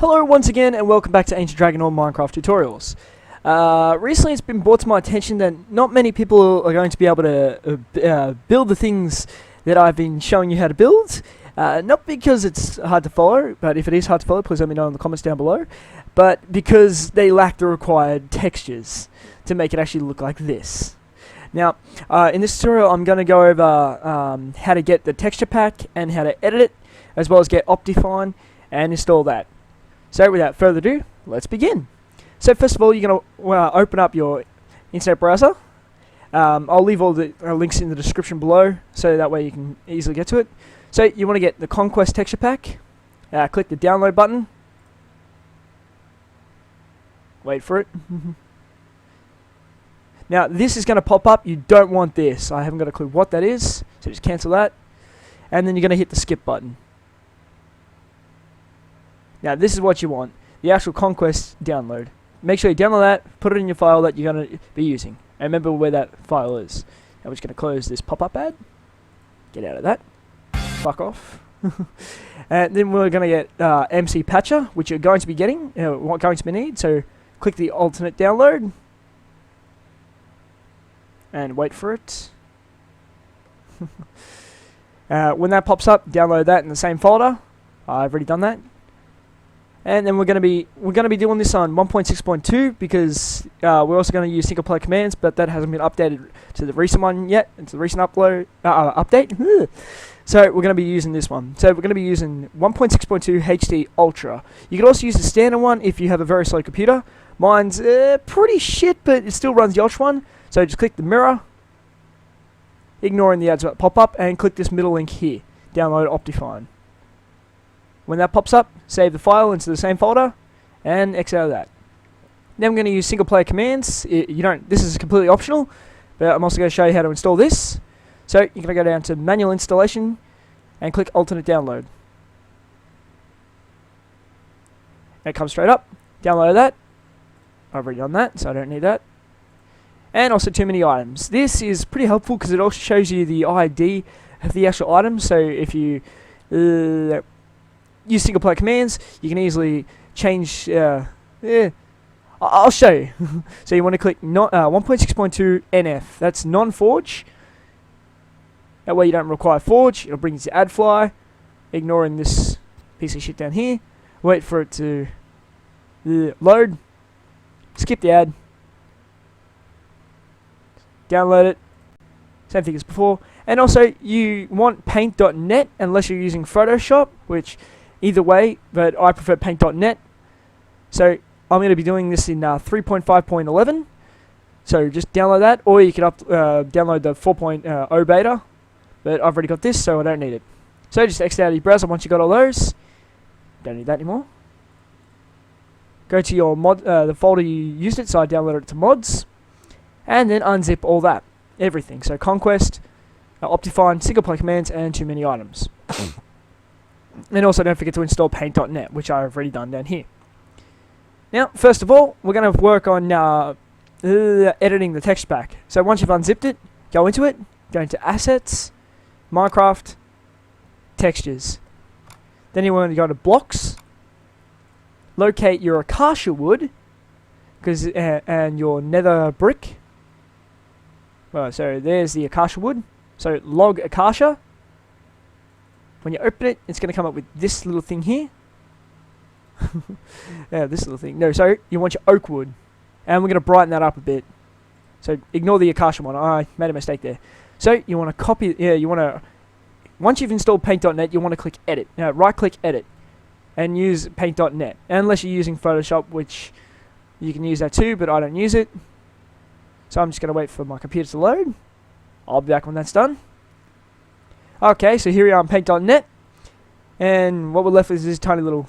Hello once again and welcome back to Ancient Dragon or Minecraft tutorials. Recently it's been brought to my attention that not many people are going to be able to build the things that I've been showing you how to build. Not because it's hard to follow, but if it is hard to follow, please let me know in the comments down below. But because they lack the required textures to make it actually look like this. Now, in this tutorial I'm going to go over how to get the texture pack and how to edit it, as well as get Optifine and install that. So without further ado, let's begin. So first of all, you're going to open up your internet browser. I'll leave all the links in the description below, so that way you can easily get to it. So you want to get the Conquest texture pack. Click the download button. Wait for it. Now this is going to pop up. You don't want this. I haven't got a clue what that is, so just cancel that. And then you're going to hit the skip button. Now this is what you want, the actual Conquest download. Make sure you download that, put it in your file that you're going to be using. And remember where that file is. Now we're just going to close this pop-up ad. Get out of that. Fuck off. And then we're going to get mcpther, which you're going to be getting, going to need. So click the alternate download. And wait for it. When that pops up, download that in the same folder. I've already done that. And then we're going to be doing this on 1.6.2 because we're also going to use single player commands, but that hasn't been updated to the recent one yet. It's the recent update. So we're going to be using this one. So we're going to be using 1.6.2 HD Ultra. You can also use the standard one if you have a very slow computer. Mine's pretty shit, but it still runs the Ultra one. So just click the mirror, ignoring the ads that pop up, and click this middle link here. Download Optifine. When that pops up, save the file into the same folder, and X out of that. Then I'm going to use single player commands. This is completely optional, but I'm also going to show you how to install this. So you're going to go down to manual installation and click alternate download. And it comes straight up. Download that. I've already done that, so I don't need that. And also too many items. This is pretty helpful because it also shows you the ID of the actual item. So if you use single player commands, you can easily change. I'll show you. So you want to click 1.6.2 NF. That's non-forge. That way you don't require forge. It'll bring you to add fly, ignoring this piece of shit down here. Wait for it to load. Skip the ad. Download it. Same thing as before. And also you want paint.net unless you're using Photoshop, which either way, but I prefer paint.net. So I'm going to be doing this in 3.5.11. So just download that, or you can download the 4.0 beta. But I've already got this, so I don't need it. So just exit out of your browser once you got all those. Don't need that anymore. Go to your the folder you used it, so I downloaded it to mods. And then unzip all that, everything. So Conquest, Optifine, single player commands, and too many items. And also don't forget to install paint.net, which I've already done down here. Now, first of all, we're going to work on editing the texture pack. So once you've unzipped it, go into it, go into Assets, Minecraft, Textures. Then you want to go to Blocks, locate your acacia wood, and your nether brick. So there's the acacia wood. So log acacia. When you open it, it's going to come up with this little thing here. This little thing. No, so you want your oak wood. And we're going to brighten that up a bit. So ignore the acacia one. I made a mistake there. So you want to copy, once you've installed paint.net, you want to click edit. Now right click edit. And use paint.net. Unless you're using Photoshop, which you can use that too, but I don't use it. So I'm just going to wait for my computer to load. I'll be back when that's done. Okay, so here we are on paint.net, and what we're left with is this tiny little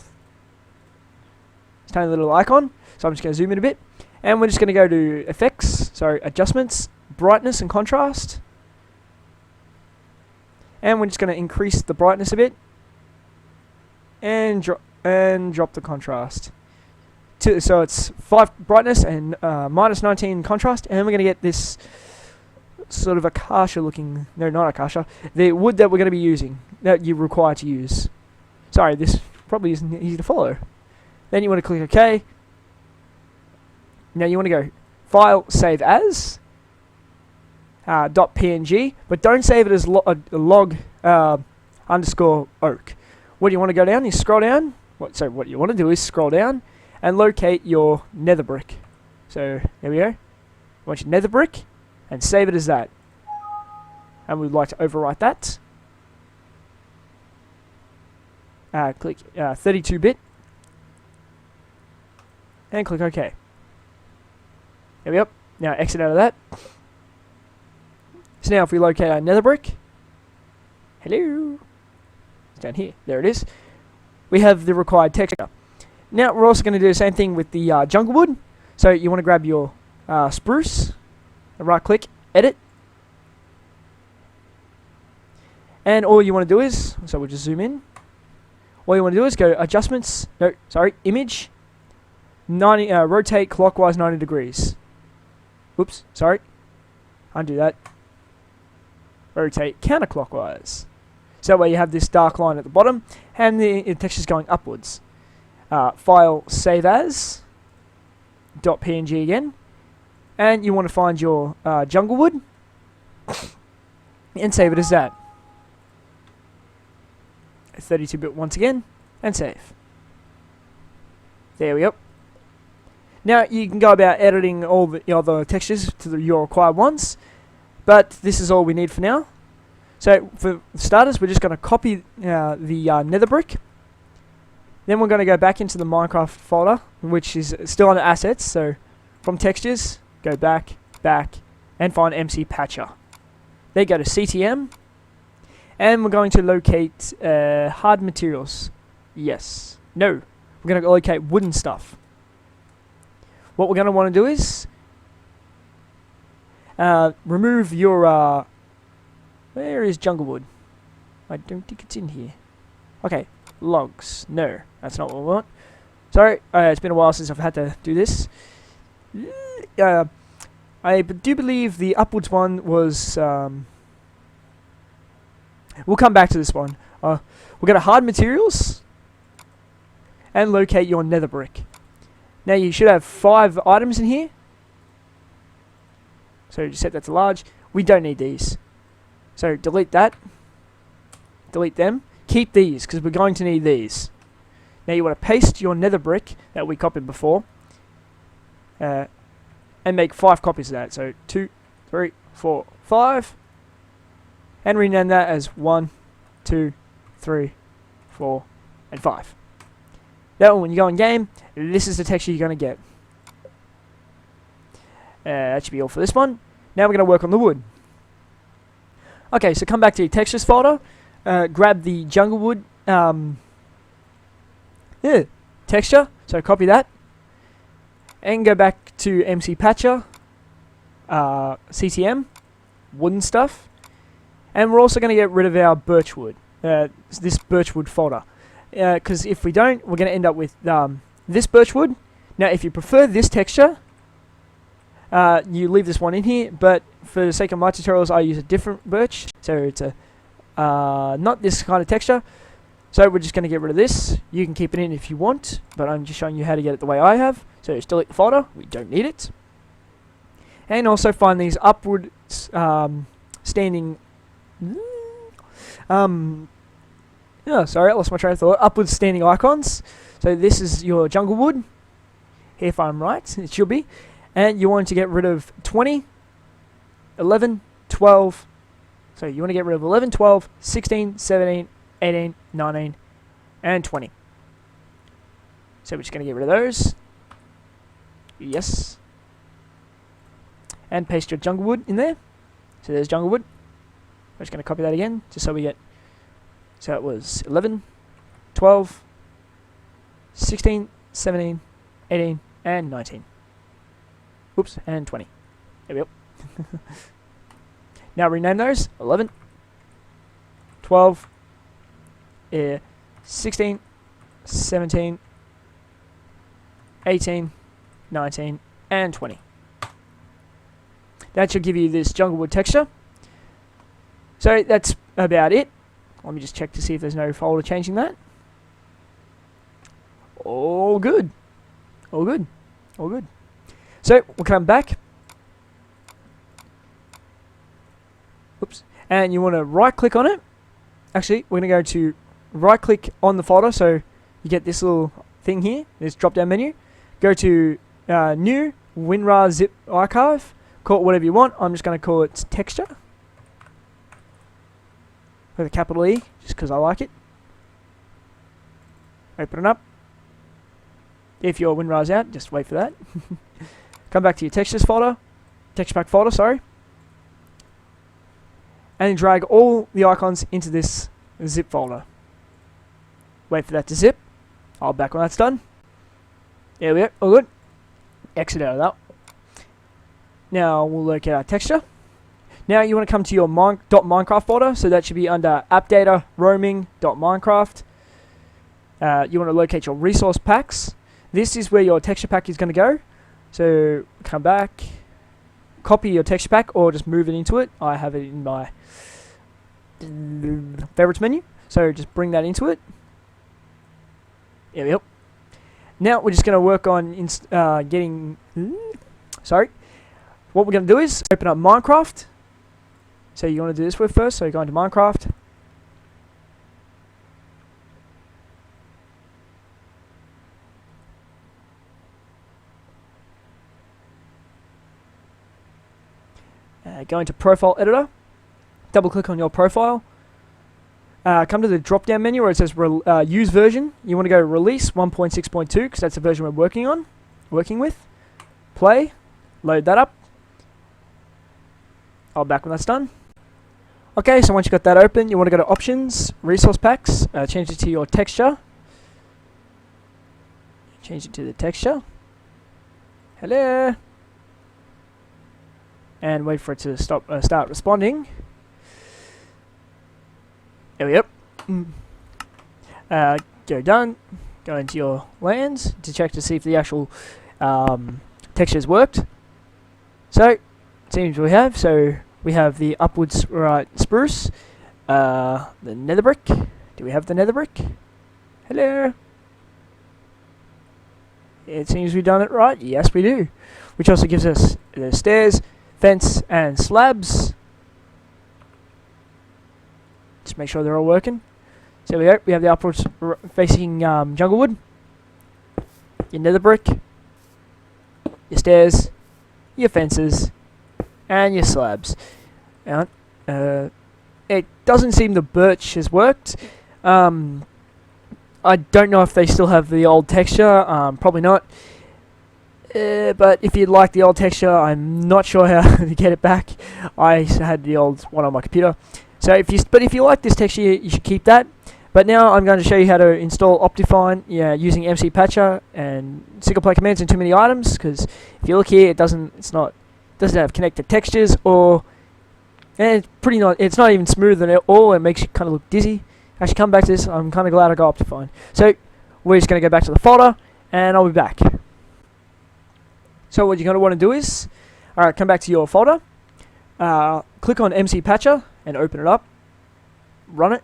icon. So I'm just going to zoom in a bit, and we're just going to go to effects, adjustments, brightness and contrast, and we're just going to increase the brightness a bit, and drop the contrast. So it's 5 brightness and minus 19 contrast, and we're going to get this sort of acacia looking, no, not acacia, the wood that we're going to be using, that you're required to use. Sorry, this probably isn't easy to follow. Then you want to click OK. Now you want to go File, Save As, .png, but don't save it as log underscore oak. What do you want to go down? You scroll down. What you want to do is scroll down and locate your nether brick. So there we go. You want your nether brick and save it as that. And we'd like to overwrite that. Click 32-bit and click OK. There we go. Now exit out of that. So now if we locate our nether brick, hello, it's down here, there it is, we have the required texture. Now we're also going to do the same thing with the jungle wood. So you want to grab your spruce, and right click, edit, and all you want to do is, so we'll just zoom in, all you want to do is go adjustments, image, 90, rotate clockwise 90 degrees. Oops, sorry, undo that. Rotate counterclockwise. So that way you have this dark line at the bottom and the texture's going upwards. File, save as, .png again, and you want to find your jungle wood and save it as that. 32-bit once again and save. There we go. Now you can go about editing all the other textures to your required ones, but this is all we need for now. So for starters, we're just going to copy the nether brick. Then we're going to go back into the Minecraft folder, which is still under assets. So from textures, go back, and find mcpther. Then go to CTM, and we're going to locate hard materials. Yes. No. We're going to locate wooden stuff. What we're going to want to do is remove your where is jungle wood? I don't think it's in here. Okay, logs. No, that's not what we want. Sorry, it's been a while since I've had to do this. I do believe the upwards one was we'll come back to this one. We'll go to hard materials and locate your nether brick. Now you should have 5 items in here. So just set that to large. We don't need these. So delete that. Delete them. Keep these because we're going to need these. Now you want to paste your nether brick that we copied before. And make 5 copies of that. So 2, 3, 4, 5. And rename that as 1, 2, 3, 4, and 5. That one, when you go in game, this is the texture you're going to get. That should be all for this one. Now we're going to work on the wood. Okay, so come back to your textures folder. Grab the jungle wood texture. So copy that. And go back to mcpther, CTM, wooden stuff. And we're also going to get rid of our birchwood, this birchwood folder. Because if we don't, we're going to end up with this birchwood. Now, if you prefer this texture, you leave this one in here. But for the sake of my tutorials, I use a different birch. So it's a not this kind of texture. So we're just going to get rid of this. You can keep it in if you want, but I'm just showing you how to get it the way I have. So just delete the folder. We don't need it. And also find these upward standing... Oh, sorry, I lost my train of thought. Upwards standing icons. So this is your jungle wood. If I'm right, it should be. And you want to get rid of 20, 11, 12. So you want to get rid of 11, 12, 16, 17, 18, 19, and 20. So we're just going to get rid of those. Yes. And paste your jungle wood in there. So there's jungle wood. I'm just going to copy that again, just so we get... So it was 11, 12, 16, 17, 18, and 19. Oops, and 20. There we go. Now rename those. 11, 12, 16, 17, 18, 19, and 20. That should give you this jungle wood texture. So that's about it. Let me just check to see if there's no folder changing that. all good. All good. All good. So we'll come back. Oops. And you want to right click on it. Actually, we're going to go to right click on the folder. So you get this little thing here, this drop down menu. Go to new WinRAR zip archive. Call it whatever you want. I'm just going to call it texture. With a capital E, just because I like it. Open it up. If your WinRAR's out, just wait for that. Come back to your textures folder, texture pack folder, sorry. And then drag all the icons into this zip folder. Wait for that to zip. I'll back when that's done. There we go, all good. Exit out of that. Now we'll locate our texture. Now you want to come to your .minecraft folder, so that should be under appdata roaming.minecraft. You want to locate your resource packs. This is where your texture pack is going to go. So come back, copy your texture pack, or just move it into it. I have it in my favorites menu, so just bring that into it. There we go. Now we're just going to work on getting. Sorry. What we're going to do is open up Minecraft. So you want to do this with first. So you go into Minecraft. Go into Profile Editor. Double click on your profile. Come to the drop down menu where it says Use Version. You want to go Release 1.6.2 because that's the version we're working with. Play. Load that up. I'll back when that's done. Okay, so once you've got that open, you want to go to Options, Resource Packs, change it to your texture. Change it to the texture. Hello. And wait for it to start responding. There we go. Go done. Go into your lands to check to see if the actual textures worked. So, it seems we have. So, we have the upwards right spruce, the nether brick. Do we have the nether brick? Hello. It seems we've done it right. Yes, we do. Which also gives us the stairs, fence, and slabs. Just make sure they're all working. So there we go. We have the upwards facing jungle wood, your nether brick, your stairs, your fences, and your slabs. And it doesn't seem the birch has worked. I don't know if they still have the old texture. Probably not. But if you'd like the old texture, I'm not sure how to get it back. I had the old one on my computer. So if you like this texture, you should keep that. But now I'm going to show you how to install Optifine using mcpther and single play commands and too many items. Because if you look here, it doesn't have connected textures, and it's not even smooth at all. It makes you kind of look dizzy. Actually, come back to this. I'm kind of glad I got Optifine. So we're just going to go back to the folder, and I'll be back. So what you're going to want to do is, alright, come back to your folder, click on mcpther and open it up, run it.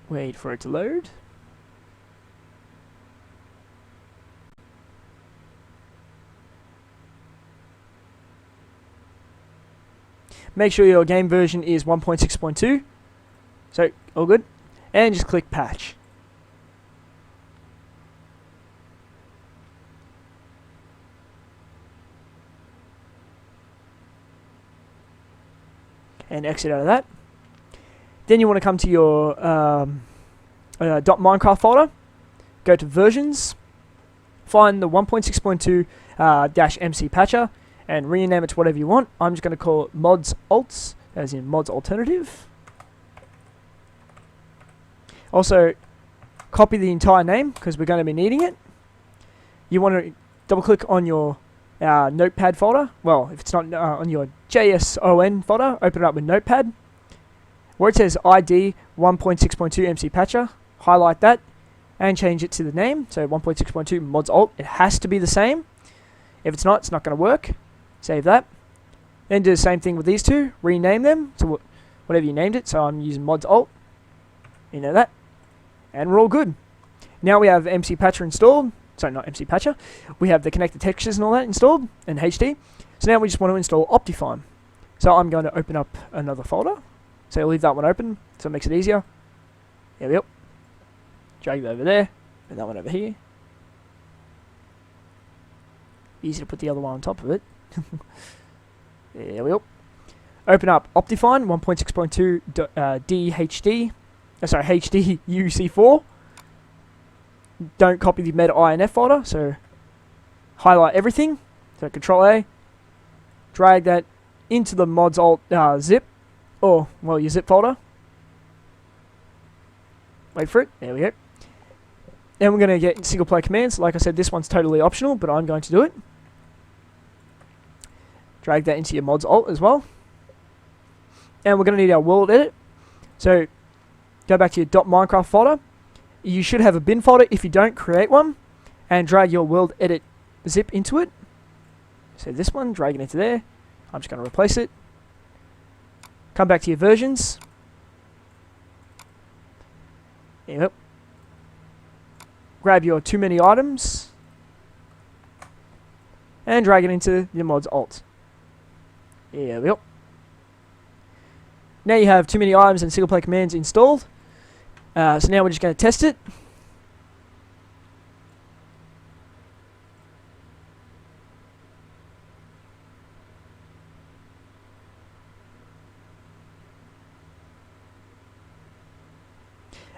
Wait for it to load. Make sure your game version is 1.6.2. So, all good. And just click patch. And exit out of that. Then you want to come to your .minecraft folder. Go to versions. Find the 1.6.2 -mcpther and rename it to whatever you want. I'm just going to call it mods alts, as in mods alternative. Also, copy the entire name because we're going to be needing it. You want to double click on your notepad folder. Well, if it's not on your JSON folder, open it up with notepad. Where it says ID 1.6.2 mcpther, highlight that and change it to the name. So 1.6.2 mods alt. It has to be the same. If it's not going to work. Save that. Then do the same thing with these two. Rename them to whatever you named it. So I'm using mods alt. You know that. And we're all good. Now we have mcpther installed. Sorry, not mcpther. We have the connected textures and all that installed, and HD. So now we just want to install Optifine. So I'm going to open up another folder. So I'll leave that one open, so it makes it easier. There we go. Drag it over there, and that one over here. Easy to put the other one on top of it. There we go. Open up Optifine 1.6.2 DHD. Sorry, HD UC4. Don't copy the meta INF folder, so highlight everything. So Control A, drag that into the mods alt zip, or well your zip folder. Wait for it. There we go. Then we're going to get single player commands. Like I said, this one's totally optional, but I'm going to do it. Drag that into your mods alt as well. And we're going to need our world edit. So go back to your .minecraft folder. You should have a bin folder. If you don't, create one and drag your world edit zip into it. So this one, drag it into there. I'm just going to replace it. Come back to your versions. Yep. Grab your too many items and drag it into your mods alt. There we go. Now you have too many items and single player commands installed. So now we're just going to test it.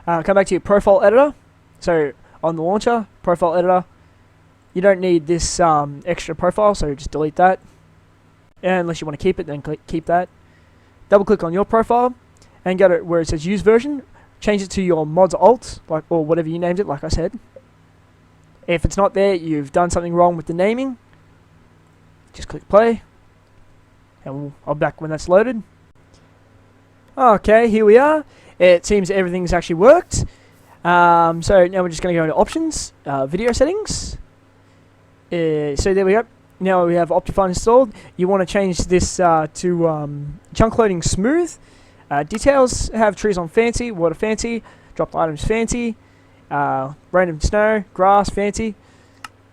Come back to your profile editor. So on the launcher, profile editor, you don't need this extra profile, so just delete that. And unless you want to keep it, then keep that. Double click on your profile and go to where it says use version. Change it to your mods alt, or whatever you named it, like I said. If it's not there, you've done something wrong with the naming. Just click play. And I'll be back when that's loaded. Okay, here we are. It seems everything's actually worked. So now we're just going to go into options, video settings. So there we go. Now we have Optifine installed. You want to change this to chunk loading smooth. Details have trees on fancy, water fancy, dropped items fancy, random snow, grass fancy.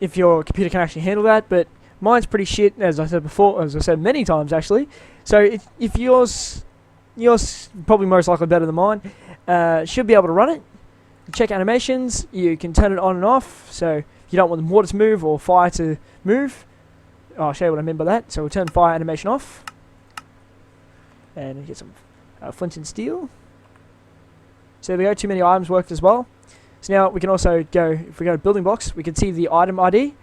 If your computer can actually handle that, but mine's pretty shit, as I said before, as I said many times actually. So if yours probably most likely better than mine, should be able to run it. Check animations. You can turn it on and off. So if you don't want the water to move or fire to move, I'll show you what I mean by that. So we'll turn fire animation off, and get some flint and steel. So there we go, too many items worked as well. So now we can also go, if we go to building blocks, we can see the item ID,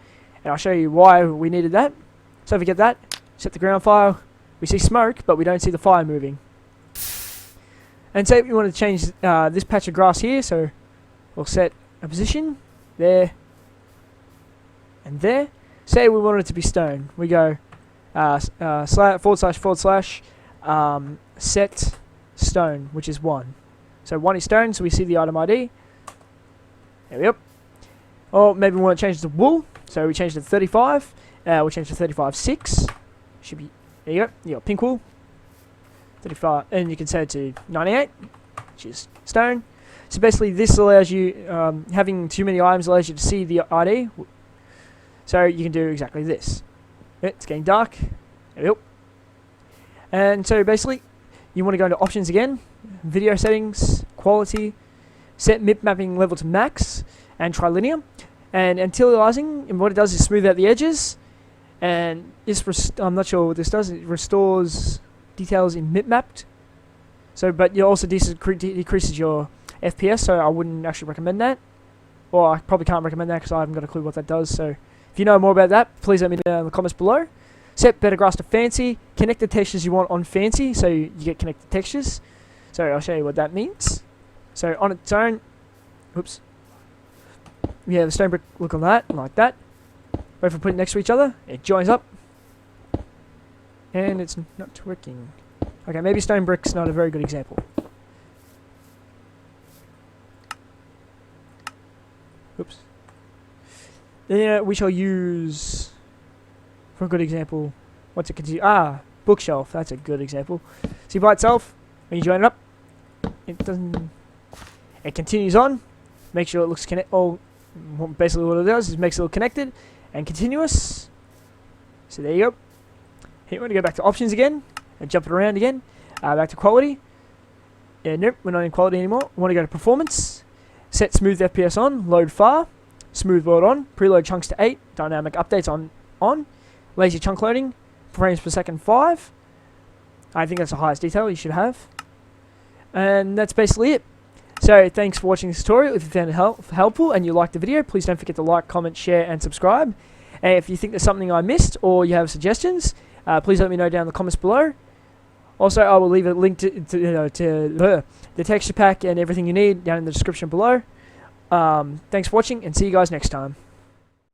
and I'll show you why we needed that. So if we get that, set the ground fire, we see smoke, but we don't see the fire moving. And say we want to change this patch of grass here, so we'll set a position, there, and there. Say we want it to be stone, we go / set stone, which is 1. So 1 is stone, so we see the item ID. There we go. Or maybe we want to change it to wool, so we change it to 35. We'll change it to 35.6. Should be, there you go. You got pink wool. 35, and you can set it to 98, which is stone. So basically, this allows you, having too many items allows you to see the ID. So you can do exactly this. It's getting dark. There we go. And so basically, you want to go into options again, video settings, quality, set MIP mapping level to max, and trilinear. And anti-aliasing, and what it does is smooth out the edges. And this, I'm not sure what this does, it restores details in MIP mapped. So, but it also decreases your FPS, so I wouldn't actually recommend that. Or I probably can't recommend that because I haven't got a clue what that does. So if you know more about that, please let me know in the comments below. Set better grass to fancy. Connect the textures you want on fancy, so you get connected textures. So I'll show you what that means. So on its own, oops. We have a stone brick look on that, like that. But if we put it next to each other, it joins up. And it's not working. Okay, maybe stone brick's not a very good example. Oops. Then we shall use, for a good example, what's it continue? bookshelf. That's a good example. See, by itself, when you join it up, it doesn't. It continues on. Make sure it looks basically what it does is makes it look connected and continuous. So there you go. Here, we're going to go back to options again and jump it around again. Back to quality. Yeah, nope, we're not in quality anymore. We want to go to performance. Set smooth FPS on. Load far. Smooth world on. Preload chunks to 8. Dynamic updates on. Lazy chunk loading. Frames per second 5. I think that's the highest detail you should have. And that's basically it. So thanks for watching this tutorial. If you found it helpful and you liked the video, please don't forget to like, comment, share and subscribe. And if you think there's something I missed or you have suggestions, please let me know down in the comments below. Also, I will leave a link to the texture pack and everything you need down in the description below. Thanks for watching and see you guys next time.